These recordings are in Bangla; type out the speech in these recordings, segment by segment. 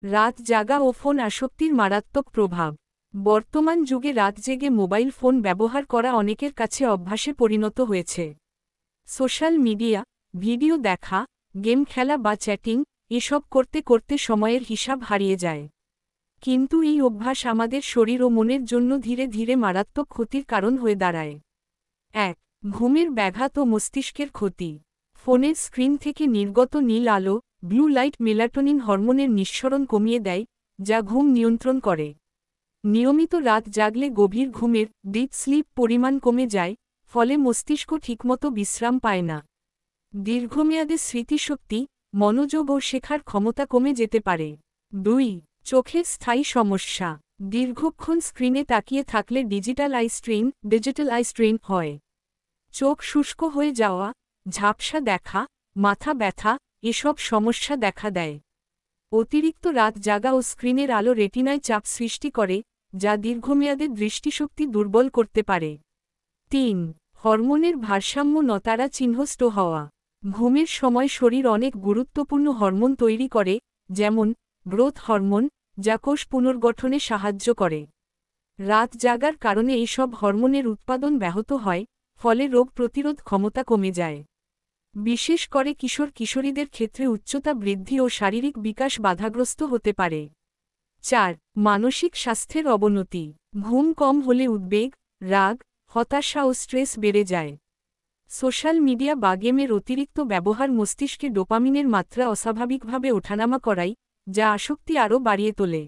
রাত জাগা ও ফোন আসক্তির মারাত্মক প্রভাব। বর্তমান যুগে রাত জেগে মোবাইল ফোন ব্যবহার করা অনেকের কাছে অভ্যাসে পরিণত হয়েছে। সোশ্যাল মিডিয়া, ভিডিও দেখা, গেম খেলা বা চ্যাটিং এসব করতে করতে সময়ের হিসাব হারিয়ে যায়। কিন্তু এই অভ্যাস আমাদের শরীর ও মনের জন্য ধীরে ধীরে মারাত্মক ক্ষতির কারণ হয়ে দাঁড়ায়। ১. ঘুমের ব্যাঘাত ও মস্তিষ্কের ক্ষতি। ফোনের স্ক্রিন থেকে নির্গত নীল আলো, ব্লু লাইট মেলাটোনিন হরমোনের নিঃসরণ কমিয়ে দেয়, যা ঘুম নিয়ন্ত্রণ করে। নিয়মিত রাত জাগলে গভীর ঘুমের ডিপ স্লিপ পরিমাণ কমে যায়, ফলে মস্তিষ্ক ঠিকমতো বিশ্রাম পায় না। দীর্ঘমেয়াদে স্মৃতিশক্তি, মনোযোগ ও শেখার ক্ষমতা কমে যেতে পারে। ২. চোখের স্থায়ী সমস্যা। দীর্ঘক্ষণ স্ক্রিনে তাকিয়ে থাকলে ডিজিটাল আই স্ট্রেন হয়। চোখ শুষ্ক হয়ে যাওয়া, ঝাপসা দেখা, মাথা ব্যথা এসব সমস্যা দেখা দেয়। অতিরিক্ত রাত জাগা ও স্ক্রিনের আলো রেটিনায় চাপ সৃষ্টি করে, যা দীর্ঘমেয়াদে দৃষ্টিশক্তি দুর্বল করতে পারে। ৩. হরমোনের ভারসাম্য নতারা চিহ্নষ্ট হওয়া। ঘুমের সময় শরীর অনেক গুরুত্বপূর্ণ হরমোন তৈরি করে, যেমন গ্রোথ হরমোন, যা কোষ পুনর্গঠনে সাহায্য করে। রাত জাগার কারণে এইসব হরমোনের উৎপাদন ব্যাহত হয়, ফলে রোগ প্রতিরোধ ক্ষমতা কমে যায়। বিশেষ করে কিশোর কিশোরীদের ক্ষেত্রে উচ্চতা বৃদ্ধি ও শারীরিক বিকাশ বাধাগ্রস্ত হতে পারে। ৪. মানসিক স্বাস্থ্যের অবনতি। ঘুম কম হলে উদ্বেগ, রাগ, হতাশা ও স্ট্রেস বেড়ে যায়। সোশ্যাল মিডিয়া বা গেমের অতিরিক্ত ব্যবহার মস্তিষ্কে ডোপামিনের মাত্রা অস্বাভাবিকভাবে ওঠানামা করায়, যা আসক্তি আরও বাড়িয়ে তোলে।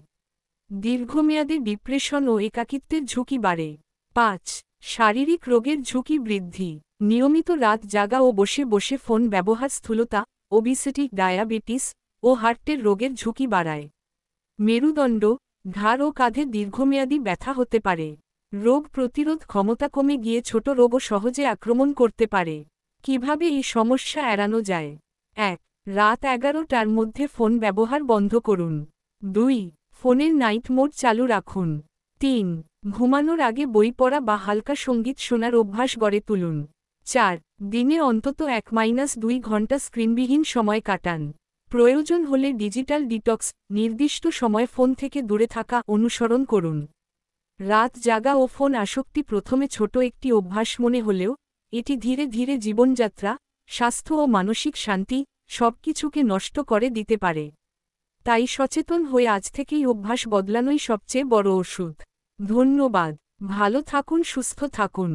দীর্ঘমেয়াদে ডিপ্রেশন ও একাকিত্বের ঝুঁকি বাড়ে। ৫. শারীরিক রোগের ঝুঁকি বৃদ্ধি। নিয়মিত রাত জাগা ও বসে বসে ফোন ব্যবহার স্থূলতা, ওবিসিটি, ডায়াবেটিস ও হার্টের রোগের ঝুঁকি বাড়ায়। মেরুদণ্ড, ঘাড় ও কাঁধে দীর্ঘমেয়াদী ব্যথা হতে পারে। রোগ প্রতিরোধ ক্ষমতা কমে গিয়ে ছোট রোগও সহজে আক্রমণ করতে পারে। কিভাবে এই সমস্যা এড়ানো যায়? ১. রাত ১১টার মধ্যে ফোন ব্যবহার বন্ধ করুন। ২. ফোনের নাইট মোড চালু রাখুন। ৩. ঘুমানোর আগে বই পড়া বা হালকা সঙ্গীত শোনার অভ্যাস গড়ে তুলুন। ৪. দিনে অন্তত ১-২ ঘণ্টা স্ক্রিনবিহীন সময় কাটান। প্রয়োজন হলে ডিজিটাল ডিটক্স, নির্দিষ্ট সময় ফোন থেকে দূরে থাকা অনুসরণ করুন। রাত জাগা ও ফোন আসক্তি প্রথমে ছোট একটি অভ্যাস মনে হলেও, এটি ধীরে ধীরে জীবনযাত্রা, স্বাস্থ্য ও মানসিক শান্তি সবকিছুকে নষ্ট করে দিতে পারে। তাই সচেতন হয়ে আজ থেকেই অভ্যাস বদলানোই সবচেয়ে বড় ওষুধ। ধন্যবাদ। ভালো থাকুন, সুস্থ থাকুন।